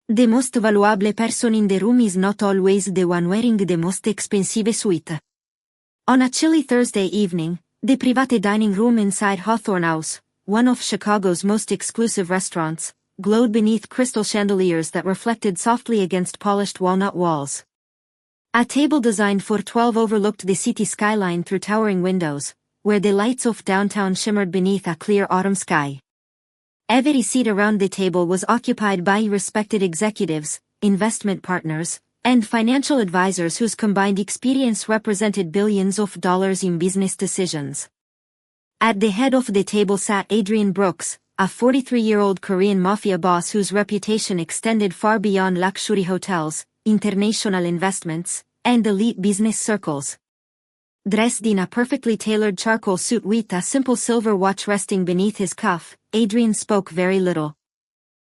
The most valuable person in the room is not always the one wearing the most expensive suit. On a chilly Thursday evening, the private dining room inside Hawthorne House, one of Chicago's most exclusive restaurants, glowed beneath crystal chandeliers that reflected softly against polished walnut walls. A table designed for 12 overlooked the city skyline through towering windows, where the lights of downtown shimmered beneath a clear autumn sky. Every seat around the table was occupied by respected executives, investment partners, and financial advisors whose combined experience represented billions of dollars in business decisions. At the head of the table sat Adrian Brooks, a 43-year-old Korean Mafia boss whose reputation extended far beyond luxury hotels, international investments, and elite business circles. Dressed in a perfectly tailored charcoal suit with a simple silver watch resting beneath his cuff, Adrian spoke very little.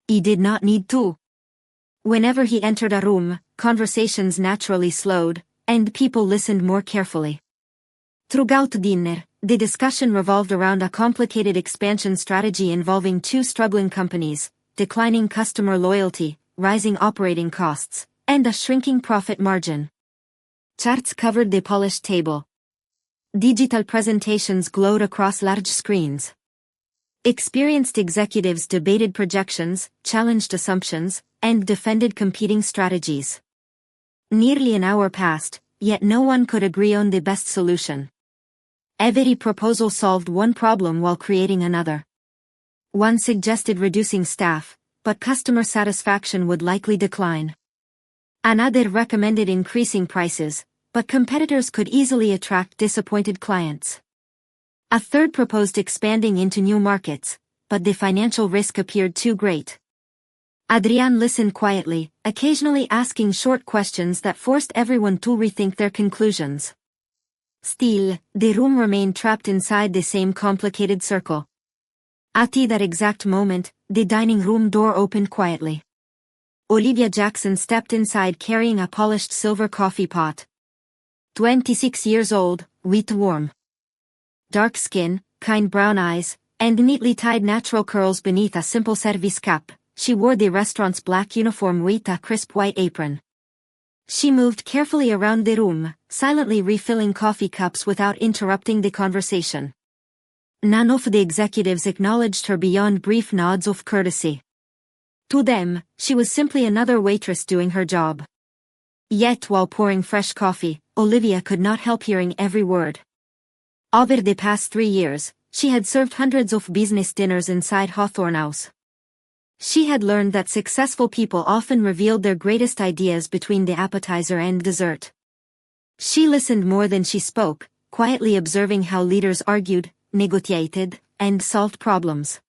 He did not need to. Whenever he entered a room, conversations naturally slowed, and people listened more carefully. Throughout dinner, the discussion revolved around a complicated expansion strategy involving two struggling companies, declining customer loyalty, rising operating costs, and a shrinking profit margin. Charts covered the polished table. Digital presentations glowed across large screens. Experienced executives debated projections, challenged assumptions, and defended competing strategies. Nearly an hour passed, yet no one could agree on the best solution. Every proposal solved one problem while creating another. One suggested reducing staff, but customer satisfaction would likely decline. Another recommended increasing prices, but competitors could easily attract disappointed clients. A third proposed expanding into new markets, but the financial risk appeared too great. Adrian listened quietly, occasionally asking short questions that forced everyone to rethink their conclusions. Still, the room remained trapped inside the same complicated circle. At that exact moment, the dining room door opened quietly. Olivia Jackson stepped inside carrying a polished silver coffee pot. 26 years old, with warm, dark skin, kind brown eyes, and neatly tied natural curls beneath a simple service cap, she wore the restaurant's black uniform with a crisp white apron. She moved carefully around the room, silently refilling coffee cups without interrupting the conversation. None of the executives acknowledged her beyond brief nods of courtesy. To them, she was simply another waitress doing her job. Yet while pouring fresh coffee, Olivia could not help hearing every word. Over the past 3 years, she had served hundreds of business dinners inside Hawthorne House. She had learned that successful people often revealed their greatest ideas between the appetizer and dessert. She listened more than she spoke, quietly observing how leaders argued, negotiated, and solved problems.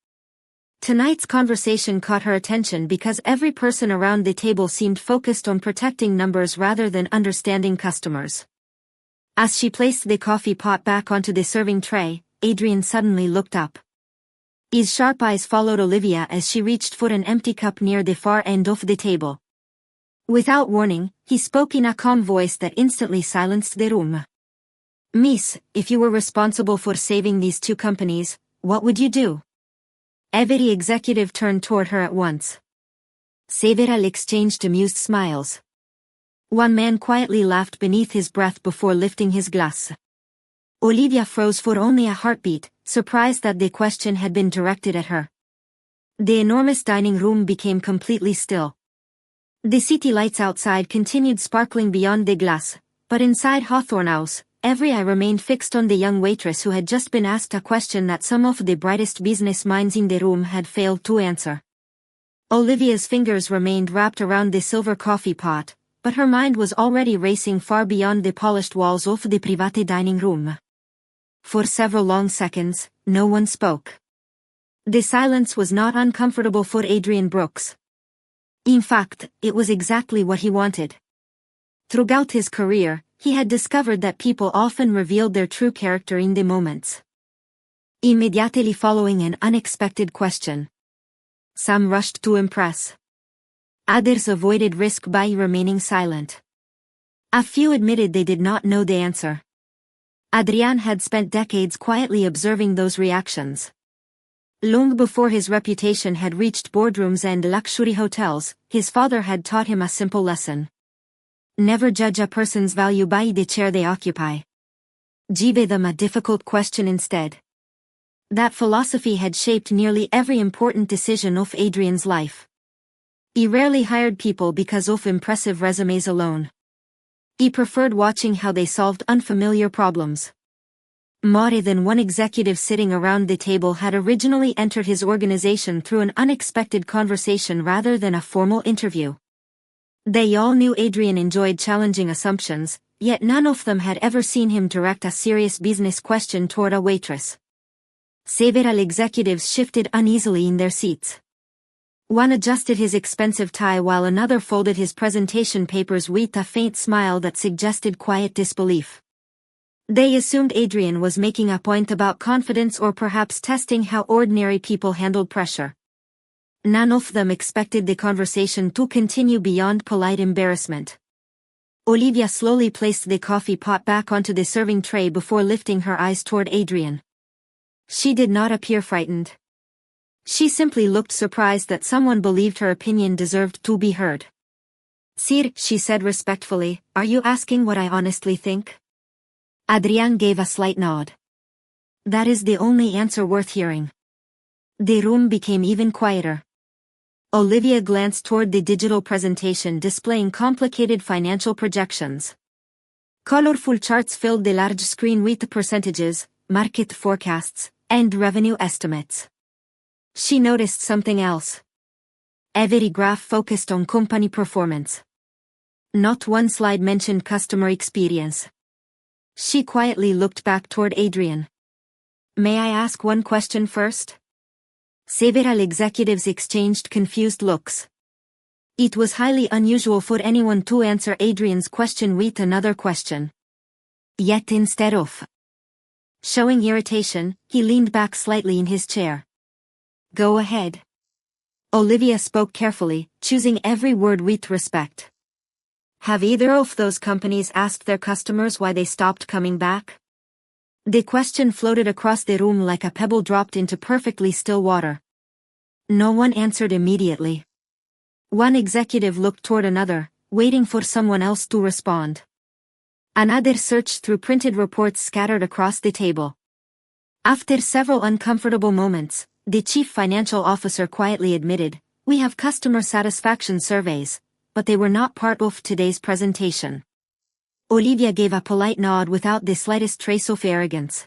Tonight's conversation caught her attention because every person around the table seemed focused on protecting numbers rather than understanding customers. As she placed the coffee pot back onto the serving tray, Adrian suddenly looked up. His sharp eyes followed Olivia as she reached for an empty cup near the far end of the table. Without warning, he spoke in a calm voice that instantly silenced the room. "Miss, if you were responsible for saving these two companies, what would you do?" Every executive turned toward her at once. Several exchanged amused smiles. One man quietly laughed beneath his breath before lifting his glass. Olivia froze for only a heartbeat, surprised that the question had been directed at her. The enormous dining room became completely still. The city lights outside continued sparkling beyond the glass, but inside Hawthorne House, every eye remained fixed on the young waitress who had just been asked a question that some of the brightest business minds in the room had failed to answer. Olivia's fingers remained wrapped around the silver coffee pot, but her mind was already racing far beyond the polished walls of the private dining room. For several long seconds, no one spoke. The silence was not uncomfortable for Adrian Brooks. In fact, it was exactly what he wanted. Throughout his career, he had discovered that people often revealed their true character in the moments immediately following an unexpected question. Some rushed to impress. Others avoided risk by remaining silent. A few admitted they did not know the answer. Adrian had spent decades quietly observing those reactions. Long before his reputation had reached boardrooms and luxury hotels, his father had taught him a simple lesson. Never judge a person's value by the chair they occupy. Give them a difficult question instead. That philosophy had shaped nearly every important decision of Adrian's life. He rarely hired people because of impressive resumes alone. He preferred watching how they solved unfamiliar problems. More than one executive sitting around the table had originally entered his organization through an unexpected conversation rather than a formal interview. They all knew Adrian enjoyed challenging assumptions, yet none of them had ever seen him direct a serious business question toward a waitress. Several executives shifted uneasily in their seats. One adjusted his expensive tie while another folded his presentation papers with a faint smile that suggested quiet disbelief. They assumed Adrian was making a point about confidence or perhaps testing how ordinary people handled pressure. None of them expected the conversation to continue beyond polite embarrassment. Olivia slowly placed the coffee pot back onto the serving tray before lifting her eyes toward Adrian. She did not appear frightened. She simply looked surprised that someone believed her opinion deserved to be heard. Sir, she said respectfully, are you asking what I honestly think? Adrian gave a slight nod. That is the only answer worth hearing. The room became even quieter. Olivia glanced toward the digital presentation displaying complicated financial projections. Colorful charts filled the large screen with percentages, market forecasts, and revenue estimates. She noticed something else. Every graph focused on company performance. Not one slide mentioned customer experience. She quietly looked back toward Adrian. May I ask one question first? Several executives exchanged confused looks. It was highly unusual for anyone to answer Adrian's question with another question. Yet instead of showing irritation, he leaned back slightly in his chair. Go ahead. Olivia spoke carefully, choosing every word with respect. Have either of those companies asked their customers why they stopped coming back? The question floated across the room like a pebble dropped into perfectly still water. No one answered immediately. One executive looked toward another, waiting for someone else to respond. Another searched through printed reports scattered across the table. After several uncomfortable moments, the chief financial officer quietly admitted, we have customer satisfaction surveys, but they were not part of today's presentation. Olivia gave a polite nod without the slightest trace of arrogance.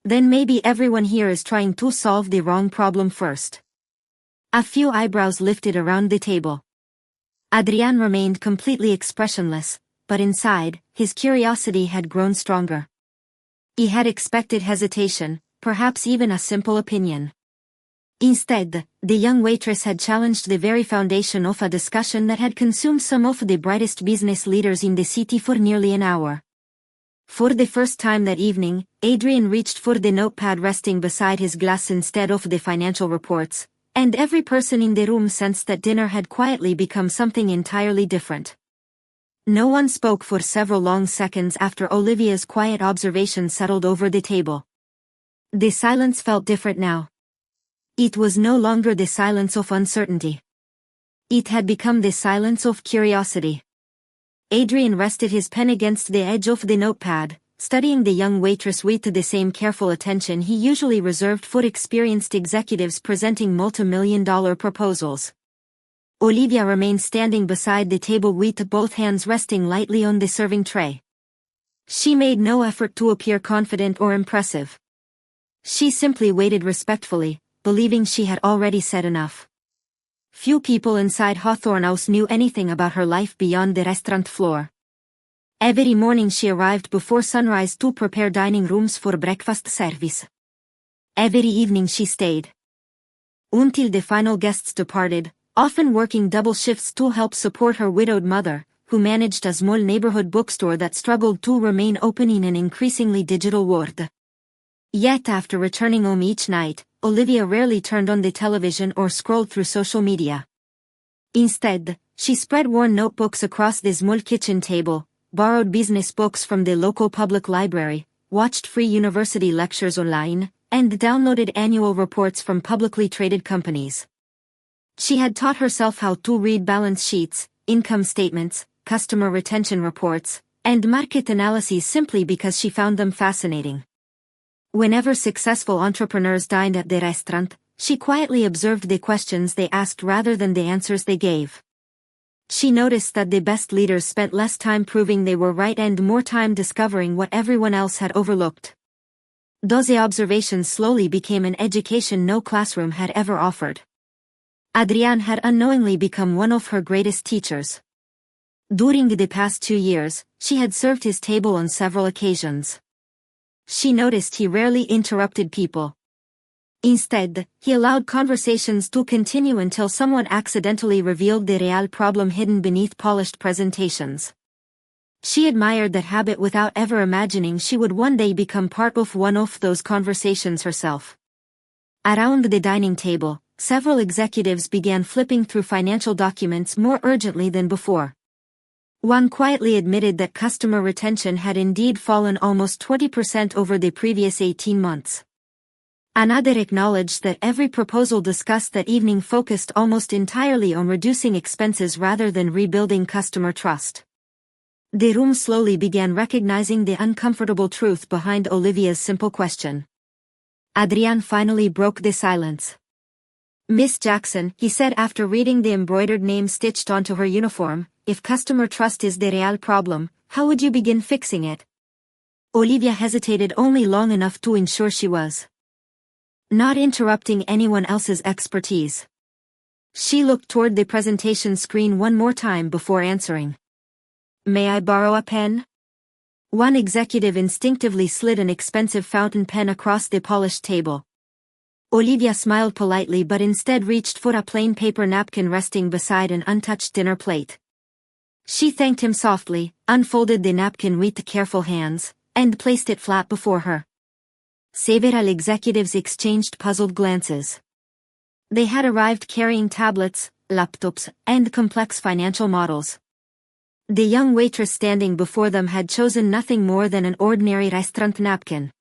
Then maybe everyone here is trying to solve the wrong problem first. A few eyebrows lifted around the table. Adrian remained completely expressionless, but inside, his curiosity had grown stronger. He had expected hesitation, perhaps even a simple opinion. Instead, the young waitress had challenged the very foundation of a discussion that had consumed some of the brightest business leaders in the city for nearly an hour. For the first time that evening, Adrian reached for the notepad resting beside his glass instead of the financial reports, and every person in the room sensed that dinner had quietly become something entirely different. No one spoke for several long seconds after Olivia's quiet observation settled over the table. The silence felt different now. It was no longer the silence of uncertainty. It had become the silence of curiosity. Adrian rested his pen against the edge of the notepad, studying the young waitress with the same careful attention he usually reserved for experienced executives presenting multi-million-dollar proposals. Olivia remained standing beside the table with both hands resting lightly on the serving tray. She made no effort to appear confident or impressive. She simply waited respectfully, believing she had already said enough. Few people inside Hawthorne House knew anything about her life beyond the restaurant floor. Every morning she arrived before sunrise to prepare dining rooms for breakfast service. Every evening she stayed until the final guests departed, often working double shifts to help support her widowed mother, who managed a small neighborhood bookstore that struggled to remain open in an increasingly digital world. Yet after returning home each night, Olivia rarely turned on the television or scrolled through social media. Instead, she spread worn notebooks across the small kitchen table, borrowed business books from the local public library, watched free university lectures online, and downloaded annual reports from publicly traded companies. She had taught herself how to read balance sheets, income statements, customer retention reports, and market analyses simply because she found them fascinating. Whenever successful entrepreneurs dined at the restaurant, she quietly observed the questions they asked rather than the answers they gave. She noticed that the best leaders spent less time proving they were right and more time discovering what everyone else had overlooked. Those observations slowly became an education no classroom had ever offered. Adrian had unknowingly become one of her greatest teachers. During the past 2 years, she had served his table on several occasions. She noticed he rarely interrupted people. Instead, he allowed conversations to continue until someone accidentally revealed the real problem hidden beneath polished presentations. She admired that habit without ever imagining she would one day become part of one of those conversations herself. Around the dining table, several executives began flipping through financial documents more urgently than before. One quietly admitted that customer retention had indeed fallen almost 20% over the previous 18 months. Another acknowledged that every proposal discussed that evening focused almost entirely on reducing expenses rather than rebuilding customer trust. The room slowly began recognizing the uncomfortable truth behind Olivia's simple question. Adrian finally broke the silence. "Miss Jackson," he said after reading the embroidered name stitched onto her uniform, "if customer trust is the real problem, how would you begin fixing it?" Olivia hesitated only long enough to ensure she was not interrupting anyone else's expertise. She looked toward the presentation screen one more time before answering. "May I borrow a pen?" One executive instinctively slid an expensive fountain pen across the polished table. Olivia smiled politely but instead reached for a plain paper napkin resting beside an untouched dinner plate. She thanked him softly, unfolded the napkin with careful hands, and placed it flat before her. Several executives exchanged puzzled glances. They had arrived carrying tablets, laptops, and complex financial models. The young waitress standing before them had chosen nothing more than an ordinary restaurant napkin.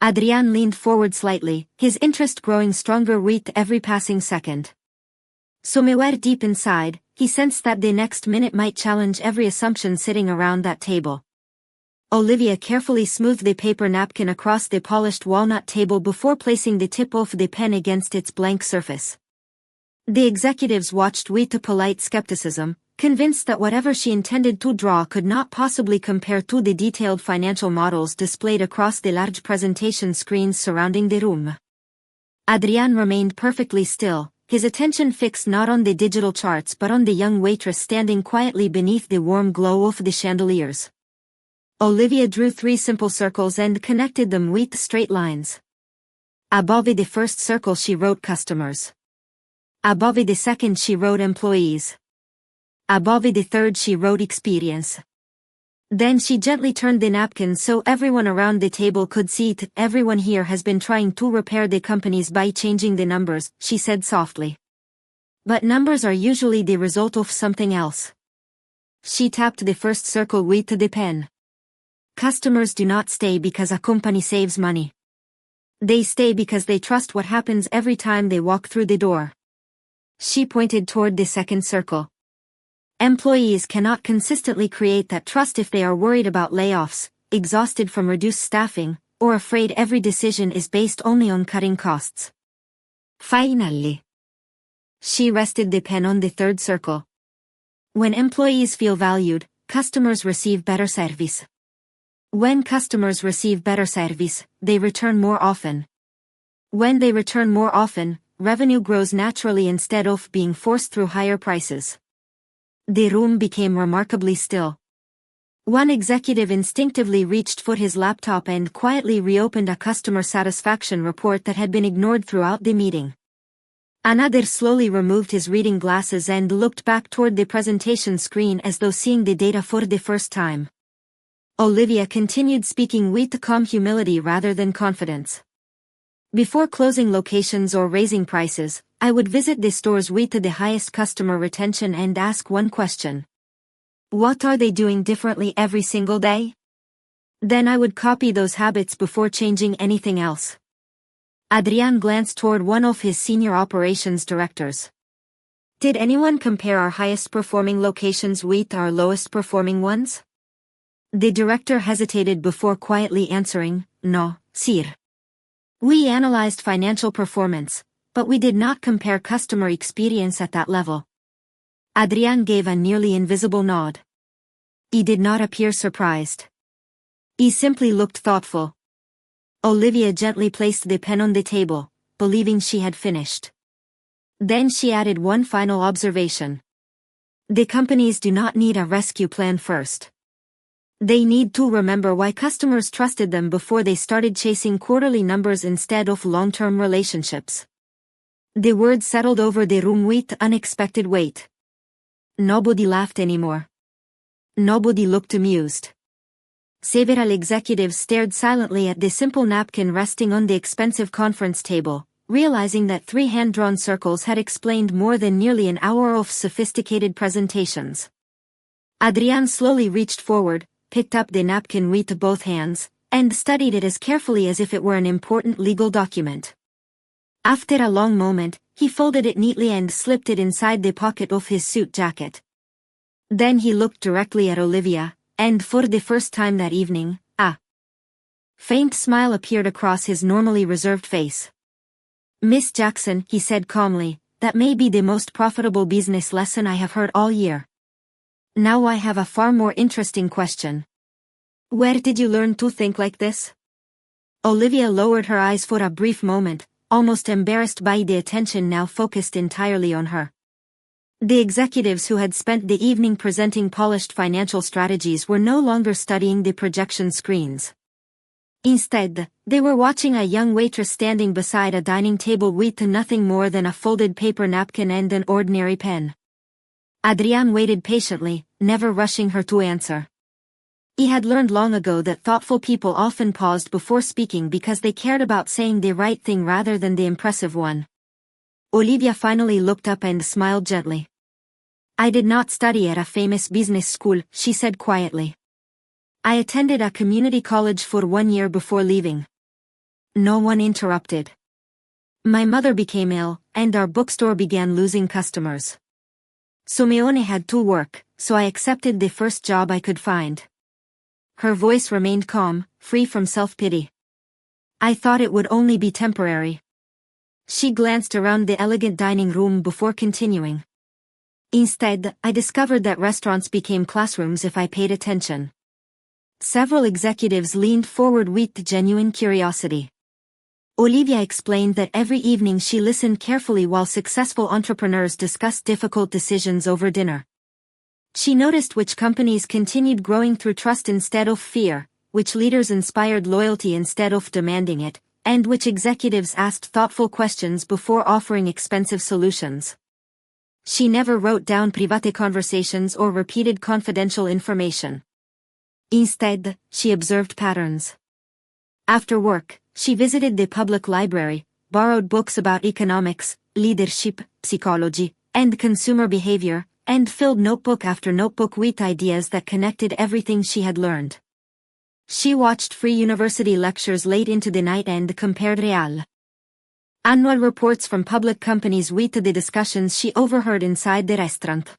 Adrian leaned forward slightly, his interest growing stronger with every passing second. Somewhere deep inside, he sensed that the next minute might challenge every assumption sitting around that table. Olivia carefully smoothed the paper napkin across the polished walnut table before placing the tip of the pen against its blank surface. The executives watched with polite skepticism, convinced that whatever she intended to draw could not possibly compare to the detailed financial models displayed across the large presentation screens surrounding the room. Adrian remained perfectly still, his attention fixed not on the digital charts but on the young waitress standing quietly beneath the warm glow of the chandeliers. Olivia drew 3 simple circles and connected them with straight lines. Above the first circle she wrote customers. Above the second she wrote employees. Above the third she wrote experience. Then she gently turned the napkin so everyone around the table could see it. "Everyone here has been trying to repair the companies by changing the numbers," she said softly. "But numbers are usually the result of something else." She tapped the first circle with the pen. "Customers do not stay because a company saves money. They stay because they trust what happens every time they walk through the door." She pointed toward the second circle. "Employees cannot consistently create that trust if they are worried about layoffs, exhausted from reduced staffing, or afraid every decision is based only on cutting costs." Finally, she rested the pen on the third circle. "When employees feel valued, customers receive better service. When customers receive better service, they return more often. When they return more often, revenue grows naturally instead of being forced through higher prices." The room became remarkably still. One executive instinctively reached for his laptop and quietly reopened a customer satisfaction report that had been ignored throughout the meeting. Another slowly removed his reading glasses and looked back toward the presentation screen as though seeing the data for the first time. Olivia continued speaking with calm humility rather than confidence. "Before closing locations or raising prices, I would visit the stores with the highest customer retention and ask one question. What are they doing differently every single day? Then I would copy those habits before changing anything else." Adrian glanced toward one of his senior operations directors. Did anyone compare our highest-performing locations with our lowest-performing ones? The director hesitated before quietly answering, No, sir. We analyzed financial performance, but we did not compare customer experience at that level. Adrian gave a nearly invisible nod. He did not appear surprised. He simply looked thoughtful. Olivia gently placed the pen on the table, believing she had finished. Then she added one final observation. The companies do not need a rescue plan first. They need to remember why customers trusted them before they started chasing quarterly numbers instead of long-term relationships. The words settled over the room with unexpected weight. Nobody laughed anymore. Nobody looked amused. Several executives stared silently at the simple napkin resting on the expensive conference table, realizing that 3 hand-drawn circles had explained more than nearly an hour of sophisticated presentations. Adrian slowly reached forward, picked up the napkin with both hands, and studied it as carefully as if it were an important legal document. After a long moment, he folded it neatly and slipped it inside the pocket of his suit jacket. Then he looked directly at Olivia, and for the first time that evening, a faint smile appeared across his normally reserved face. Miss Jackson, he said calmly, that may be the most profitable business lesson I have heard all year. Now I have a far more interesting question. Where did you learn to think like this? Olivia lowered her eyes for a brief moment, almost embarrassed by the attention now focused entirely on her. The executives who had spent the evening presenting polished financial strategies were no longer studying the projection screens. Instead, they were watching a young waitress standing beside a dining table with nothing more than a folded paper napkin and an ordinary pen. Adrian waited patiently, never rushing her to answer. He had learned long ago that thoughtful people often paused before speaking because they cared about saying the right thing rather than the impressive one. Olivia finally looked up and smiled gently. I did not study at a famous business school, she said quietly. I attended a community college for 1 year before leaving. No one interrupted. My mother became ill, and our bookstore began losing customers. Simeone had to work, so I accepted the first job I could find. Her voice remained calm, free from self-pity. I thought it would only be temporary. She glanced around the elegant dining room before continuing. Instead, I discovered that restaurants became classrooms if I paid attention. Several executives leaned forward with genuine curiosity. Olivia explained that every evening she listened carefully while successful entrepreneurs discussed difficult decisions over dinner. She noticed which companies continued growing through trust instead of fear, which leaders inspired loyalty instead of demanding it, and which executives asked thoughtful questions before offering expensive solutions. She never wrote down private conversations or repeated confidential information. Instead, she observed patterns. After work, she visited the public library, borrowed books about economics, leadership, psychology, and consumer behavior, and filled notebook after notebook with ideas that connected everything she had learned. She watched free university lectures late into the night and compared real annual reports from public companies with the discussions she overheard inside the restaurant.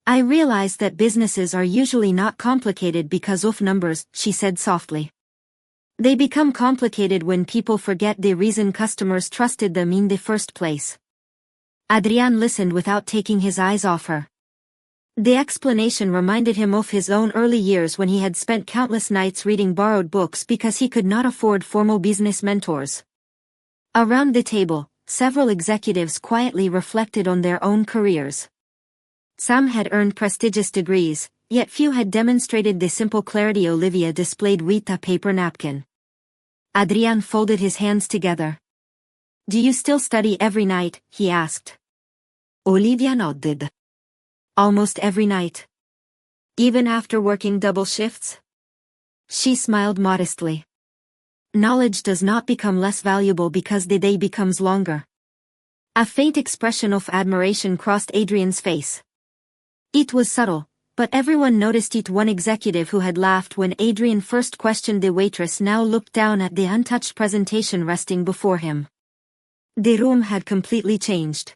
I realized that businesses are usually not complicated because of numbers, she said softly. They become complicated when people forget the reason customers trusted them in the first place. Adrian listened without taking his eyes off her. The explanation reminded him of his own early years when he had spent countless nights reading borrowed books because he could not afford formal business mentors. Around the table, several executives quietly reflected on their own careers. Some had earned prestigious degrees, yet few had demonstrated the simple clarity Olivia displayed with a paper napkin. Adrian folded his hands together. Do you still study every night? He asked. Olivia nodded. Almost every night. Even after working double shifts? She smiled modestly. Knowledge does not become less valuable because the day becomes longer. A faint expression of admiration crossed Adrian's face. It was subtle, But everyone noticed it. One executive who had laughed when Adrian first questioned the waitress now looked down at the untouched presentation resting before him. The room had completely changed.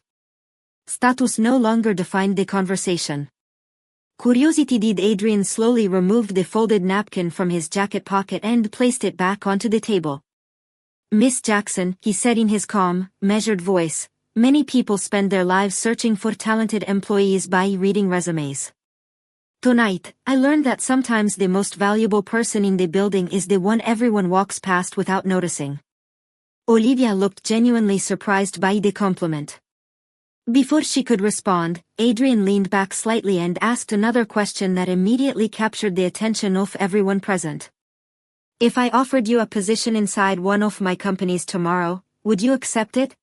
Status no longer defined the conversation. Curiosity did. Adrian slowly removed the folded napkin from his jacket pocket and placed it back onto the table. Miss Jackson, he said in his calm, measured voice, many people spend their lives searching for talented employees by reading resumes. Tonight, I learned that sometimes the most valuable person in the building is the one everyone walks past without noticing. Olivia looked genuinely surprised by the compliment. Before she could respond, Adrian leaned back slightly and asked another question that immediately captured the attention of everyone present. If I offered you a position inside one of my companies tomorrow, would you accept it?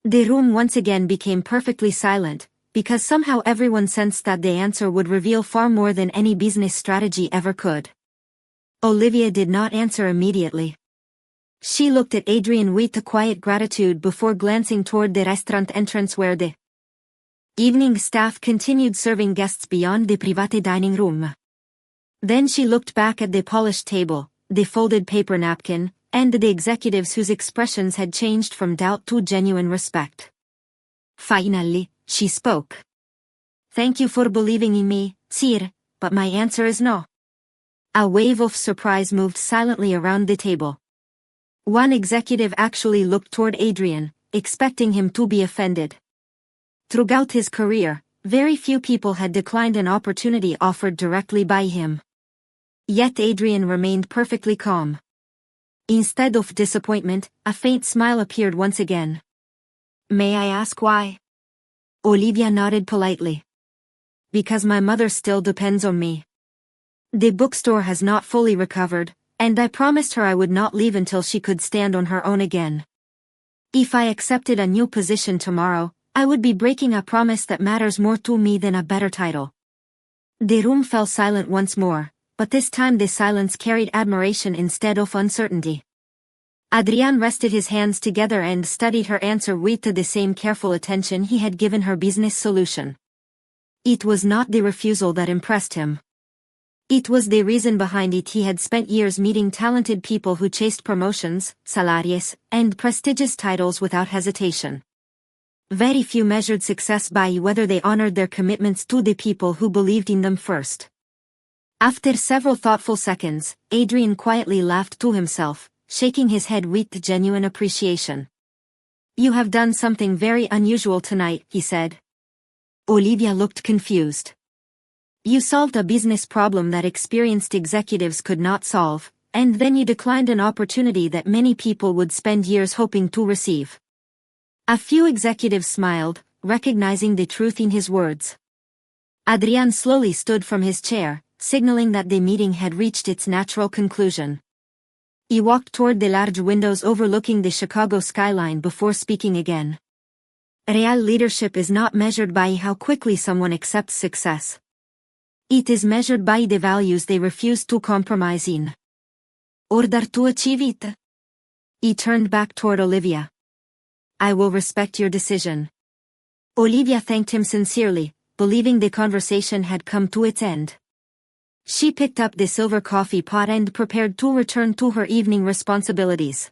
The room once again became perfectly silent, because somehow everyone sensed that the answer would reveal far more than any business strategy ever could. Olivia did not answer immediately. She looked at Adrian with a quiet gratitude before glancing toward the restaurant entrance where the evening staff continued serving guests beyond the private dining room. Then she looked back at the polished table, the folded paper napkin, and the executives whose expressions had changed from doubt to genuine respect. Finally, she spoke. Thank you for believing in me, sir, but my answer is no. A wave of surprise moved silently around the table. One executive actually looked toward Adrian, expecting him to be offended. Throughout his career, very few people had declined an opportunity offered directly by him. Yet Adrian remained perfectly calm. Instead of disappointment, a faint smile appeared once again. May I ask why? Olivia nodded politely. Because my mother still depends on me. The bookstore has not fully recovered, and I promised her I would not leave until she could stand on her own again. If I accepted a new position tomorrow, I would be breaking a promise that matters more to me than a better title. The room fell silent once more, but this time the silence carried admiration instead of uncertainty. Adrian rested his hands together and studied her answer with the same careful attention he had given her business solution. It was not the refusal that impressed him. It was the reason behind it. He had spent years meeting talented people who chased promotions, salaries, and prestigious titles without hesitation. Very few measured success by whether they honored their commitments to the people who believed in them first. After several thoughtful seconds, Adrian quietly laughed to himself, shaking his head with genuine appreciation. You have done something very unusual tonight, he said. Olivia looked confused. You solved a business problem that experienced executives could not solve, and then you declined an opportunity that many people would spend years hoping to receive. A few executives smiled, recognizing the truth in his words. Adrian slowly stood from his chair, signaling that the meeting had reached its natural conclusion. He walked toward the large windows overlooking the Chicago skyline before speaking again. Real leadership is not measured by how quickly someone accepts success. It is measured by the values they refuse to compromise in order to achieve it. He turned back toward Olivia. I will respect your decision. Olivia thanked him sincerely, believing the conversation had come to its end. She picked up the silver coffee pot and prepared to return to her evening responsibilities.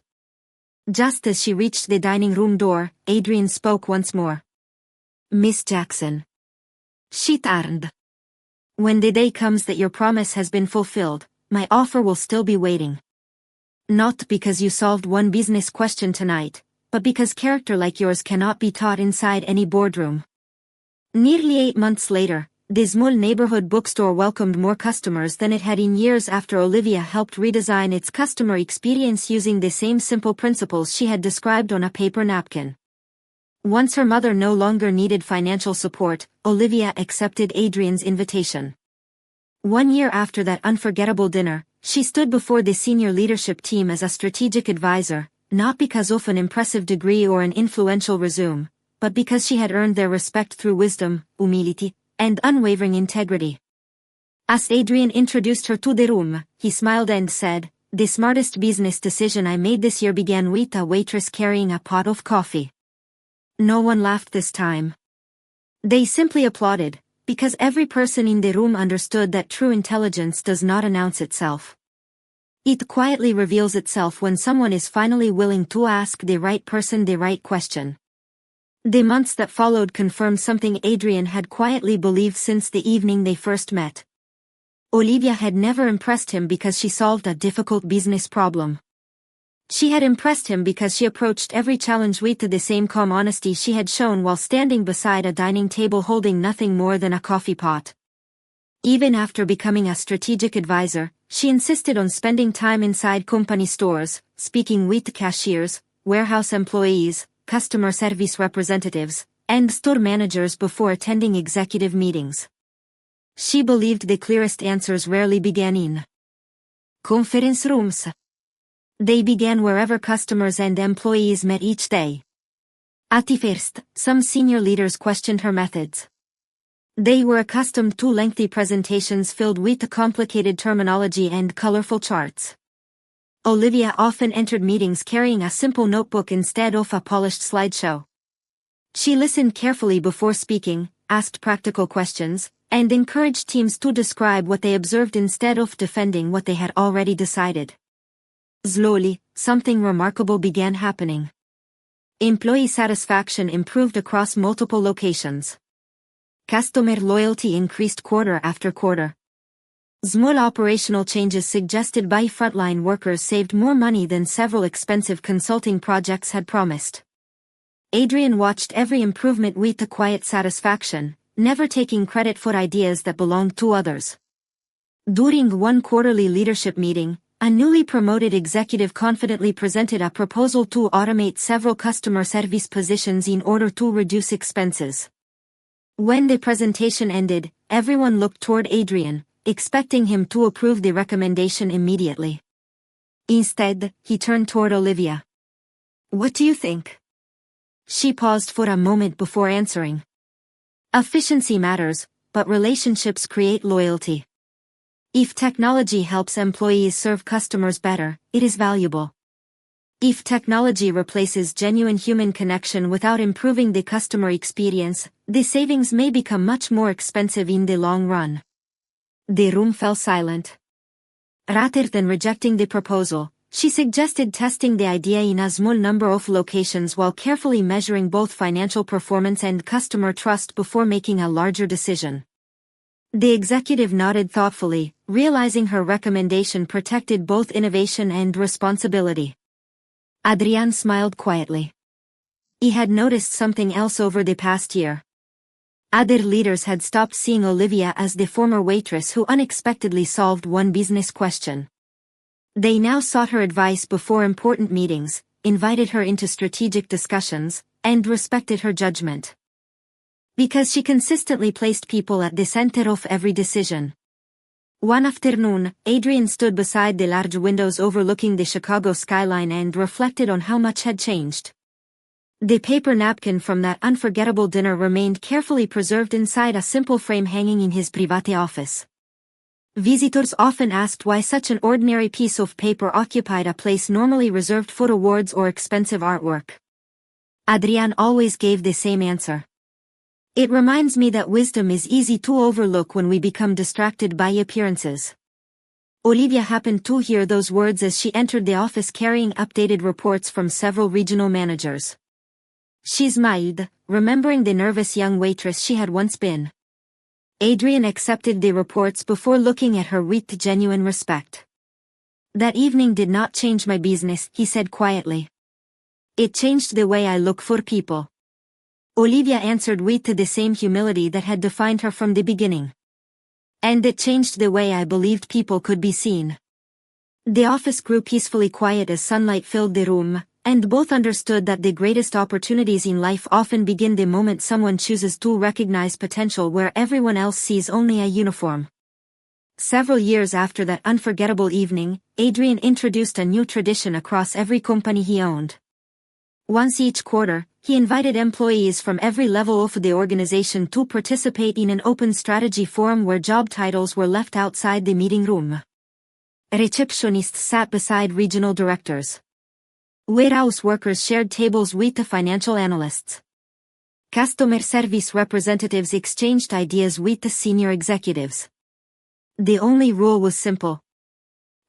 Just as she reached the dining room door, Adrian spoke once more. Miss Jackson. She turned. When the day comes that your promise has been fulfilled, my offer will still be waiting. Not because you solved one business question tonight, but because character like yours cannot be taught inside any boardroom. Nearly 8 months later, the small neighborhood bookstore welcomed more customers than it had in years after Olivia helped redesign its customer experience using the same simple principles she had described on a paper napkin. Once her mother no longer needed financial support, Olivia accepted Adrian's invitation. 1 year after that unforgettable dinner, she stood before the senior leadership team as a strategic advisor, not because of an impressive degree or an influential resume, but because she had earned their respect through wisdom, humility, and unwavering integrity. As Adrian introduced her to the room, he smiled and said, The smartest business decision I made this year began with a waitress carrying a pot of coffee. No one laughed this time. They simply applauded, Because every person in the room understood that true intelligence does not announce itself. It quietly reveals itself when someone is finally willing to ask the right person the right question. The months that followed confirmed something Adrian had quietly believed since the evening they first met. Olivia had never impressed him because she solved a difficult business problem. She had impressed him because she approached every challenge with the same calm honesty she had shown while standing beside a dining table holding nothing more than a coffee pot. Even after becoming a strategic advisor, she insisted on spending time inside company stores, speaking with cashiers, warehouse employees, customer service representatives, and store managers before attending executive meetings. She believed the clearest answers rarely began in conference rooms. They began wherever customers and employees met each day. At the first, some senior leaders questioned her methods. They were accustomed to lengthy presentations filled with complicated terminology and colorful charts. Olivia often entered meetings carrying a simple notebook instead of a polished slideshow. She listened carefully before speaking, asked practical questions, and encouraged teams to describe what they observed instead of defending what they had already decided. Slowly, something remarkable began happening. Employee satisfaction improved across multiple locations. Customer loyalty increased quarter after quarter. Small operational changes suggested by frontline workers saved more money than several expensive consulting projects had promised. Adrian watched every improvement with a quiet satisfaction, never taking credit for ideas that belonged to others. During one quarterly leadership meeting, a newly promoted executive confidently presented a proposal to automate several customer service positions in order to reduce expenses. When the presentation ended, everyone looked toward Adrian, expecting him to approve the recommendation immediately. Instead, he turned toward Olivia. "What do you think?" She paused for a moment before answering. Efficiency matters, but relationships create loyalty. If technology helps employees serve customers better, it is valuable. If technology replaces genuine human connection without improving the customer experience, the savings may become much more expensive in the long run. The room fell silent. Rather than rejecting the proposal, she suggested testing the idea in a small number of locations while carefully measuring both financial performance and customer trust before making a larger decision. The executive nodded thoughtfully, realizing her recommendation protected both innovation and responsibility. Adrian smiled quietly. He had noticed something else over the past year. Other leaders had stopped seeing Olivia as the former waitress who unexpectedly solved one business question. They now sought her advice before important meetings, invited her into strategic discussions, and respected her judgment. Because she consistently placed people at the center of every decision. One afternoon, Adrian stood beside the large windows overlooking the Chicago skyline and reflected on how much had changed. The paper napkin from that unforgettable dinner remained carefully preserved inside a simple frame hanging in his private office. Visitors often asked why such an ordinary piece of paper occupied a place normally reserved for awards or expensive artwork. Adrian always gave the same answer. "It reminds me that wisdom is easy to overlook when we become distracted by appearances." Olivia happened to hear those words as she entered the office carrying updated reports from several regional managers. She smiled, remembering the nervous young waitress she had once been. Adrian accepted the reports before looking at her with genuine respect. "That evening did not change my business," he said quietly. "It changed the way I look for people." Olivia answered with the same humility that had defined her from the beginning. "And it changed the way I believed people could be seen." The office grew peacefully quiet as sunlight filled the room, and both understood that the greatest opportunities in life often begin the moment someone chooses to recognize potential where everyone else sees only a uniform. Several years after that unforgettable evening, Adrian introduced a new tradition across every company he owned. Once each quarter, he invited employees from every level of the organization to participate in an open strategy forum where job titles were left outside the meeting room. Receptionists sat beside regional directors. Warehouse workers shared tables with the financial analysts. Customer service representatives exchanged ideas with the senior executives. The only rule was simple.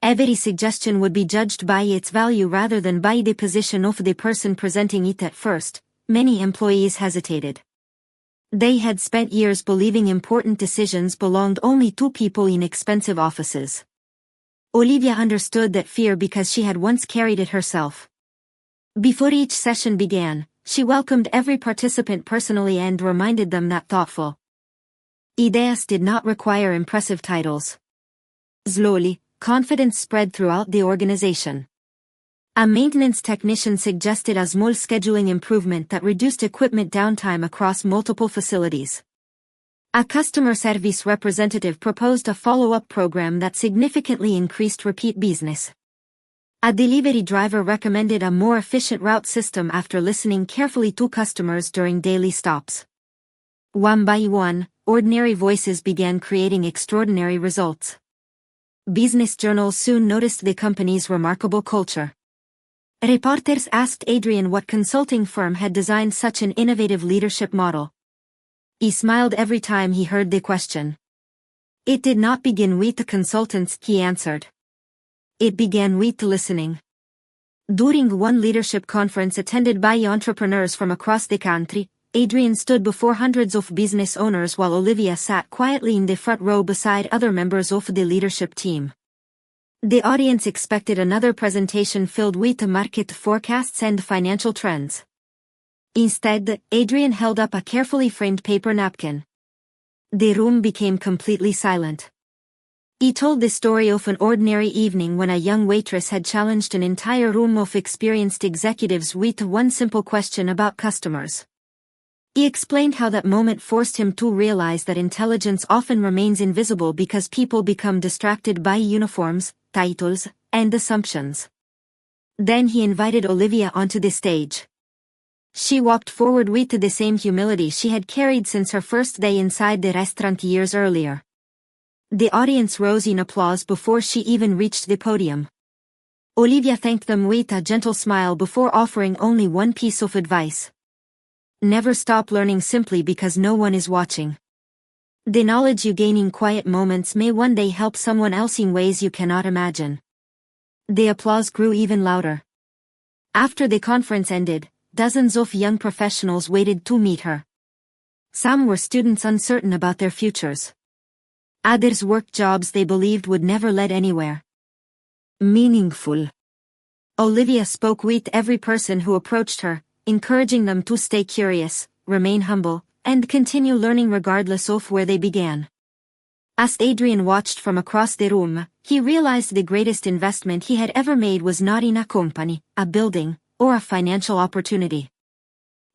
Every suggestion would be judged by its value rather than by the position of the person presenting it. At first, many employees hesitated. They had spent years believing important decisions belonged only to people in expensive offices. Olivia understood that fear because she had once carried it herself. Before each session began, she welcomed every participant personally and reminded them that thoughtful ideas did not require impressive titles. Slowly, confidence spread throughout the organization. A maintenance technician suggested a small scheduling improvement that reduced equipment downtime across multiple facilities. A customer service representative proposed a follow-up program that significantly increased repeat business. A delivery driver recommended a more efficient route system after listening carefully to customers during daily stops. One by one, ordinary voices began creating extraordinary results. Business journals soon noticed the company's remarkable culture. Reporters asked Adrian what consulting firm had designed such an innovative leadership model. He smiled every time he heard the question. It did not begin with the consultants, he answered. It began with listening. During one leadership conference attended by entrepreneurs from across the country, Adrian stood before hundreds of business owners while Olivia sat quietly in the front row beside other members of the leadership team. The audience expected another presentation filled with market forecasts and financial trends. Instead, Adrian held up a carefully framed paper napkin. The room became completely silent. He told the story of an ordinary evening when a young waitress had challenged an entire room of experienced executives with one simple question about customers. He explained how that moment forced him to realize that intelligence often remains invisible because people become distracted by uniforms, titles, and assumptions. Then he invited Olivia onto the stage. She walked forward with the same humility she had carried since her first day inside the restaurant years earlier. The audience rose in applause before she even reached the podium. Olivia thanked them with a gentle smile before offering only one piece of advice. Never stop learning simply because no one is watching. The knowledge you gain in quiet moments may one day help someone else in ways you cannot imagine. The applause grew even louder. After the conference ended, dozens of young professionals waited to meet her. Some were students uncertain about their futures. Others worked jobs they believed would never lead anywhere. Meaningful. Olivia spoke with every person who approached her, encouraging them to stay curious, remain humble, and continue learning regardless of where they began. As Adrian watched from across the room, he realized the greatest investment he had ever made was not in a company, a building, or a financial opportunity.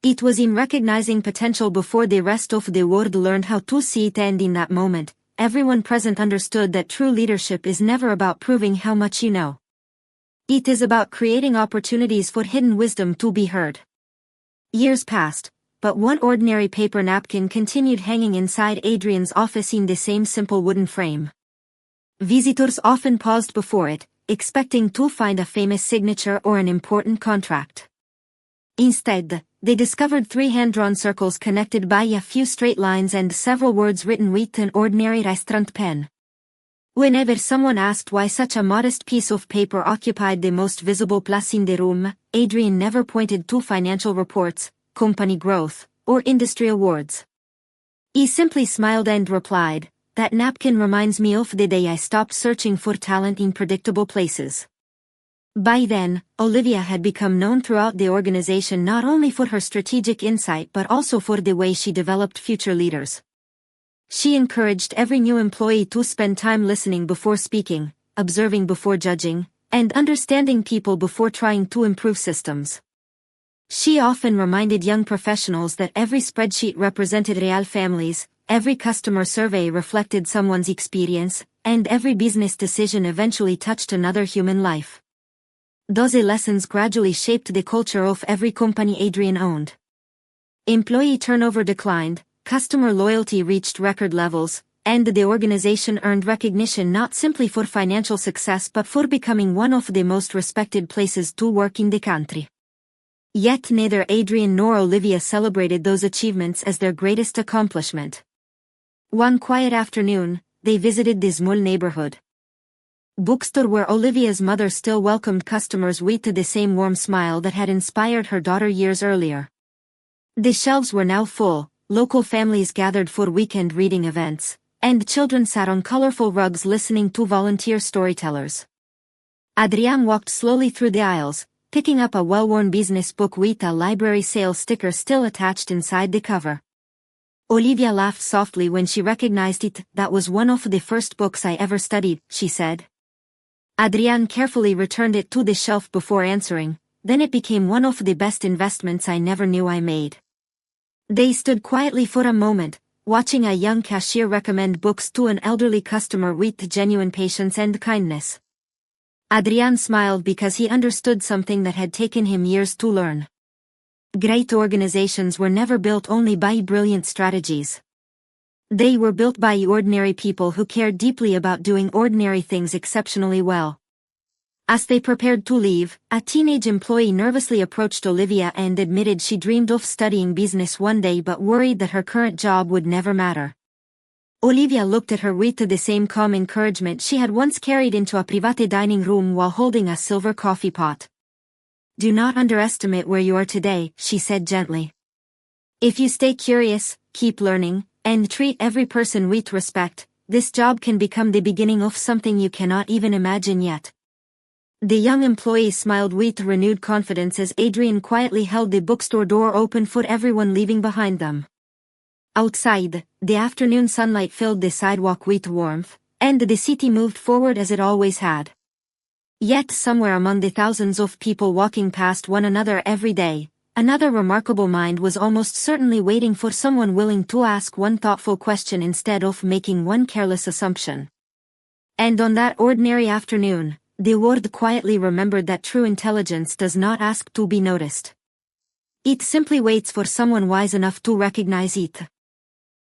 It was in recognizing potential before the rest of the world learned how to see it, and in that moment, everyone present understood that true leadership is never about proving how much you know. It is about creating opportunities for hidden wisdom to be heard. Years passed, but one ordinary paper napkin continued hanging inside Adrian's office in the same simple wooden frame. Visitors often paused before it, expecting to find a famous signature or an important contract. Instead, they discovered 3 hand-drawn circles connected by a few straight lines and several words written with an ordinary restaurant pen. Whenever someone asked why such a modest piece of paper occupied the most visible place in the room, Adrian never pointed to financial reports, company growth, or industry awards. He simply smiled and replied, "That napkin reminds me of the day I stopped searching for talent in predictable places." By then, Olivia had become known throughout the organization not only for her strategic insight but also for the way she developed future leaders. She encouraged every new employee to spend time listening before speaking, observing before judging, and understanding people before trying to improve systems. She often reminded young professionals that every spreadsheet represented real families, every customer survey reflected someone's experience, and every business decision eventually touched another human life. Those lessons gradually shaped the culture of every company Adrian owned. Employee turnover declined, customer loyalty reached record levels, and the organization earned recognition not simply for financial success but for becoming one of the most respected places to work in the country. Yet neither Adrian nor Olivia celebrated those achievements as their greatest accomplishment. One quiet afternoon, they visited the small neighborhood bookstore where Olivia's mother still welcomed customers with the same warm smile that had inspired her daughter years earlier. The shelves were now full, local families gathered for weekend reading events, and children sat on colorful rugs listening to volunteer storytellers. Adrian walked slowly through the aisles, picking up a well-worn business book with a library sale sticker still attached inside the cover. Olivia laughed softly when she recognized it. "That was one of the first books I ever studied," she said. Adrian carefully returned it to the shelf before answering, "Then it became one of the best investments I never knew I made." They stood quietly for a moment, watching a young cashier recommend books to an elderly customer with genuine patience and kindness. Adrian smiled because he understood something that had taken him years to learn. Great organizations were never built only by brilliant strategies. They were built by ordinary people who cared deeply about doing ordinary things exceptionally well. As they prepared to leave, a teenage employee nervously approached Olivia and admitted she dreamed of studying business one day but worried that her current job would never matter. Olivia looked at her with the same calm encouragement she had once carried into a private dining room while holding a silver coffee pot. "Do not underestimate where you are today," she said gently. "If you stay curious, keep learning, and treat every person with respect, this job can become the beginning of something you cannot even imagine yet." The young employee smiled with renewed confidence as Adrian quietly held the bookstore door open for everyone leaving behind them. Outside, the afternoon sunlight filled the sidewalk with warmth, and the city moved forward as it always had. Yet somewhere among the thousands of people walking past one another every day, another remarkable mind was almost certainly waiting for someone willing to ask one thoughtful question instead of making one careless assumption. And on that ordinary afternoon, the world quietly remembered that true intelligence does not ask to be noticed. It simply waits for someone wise enough to recognize it.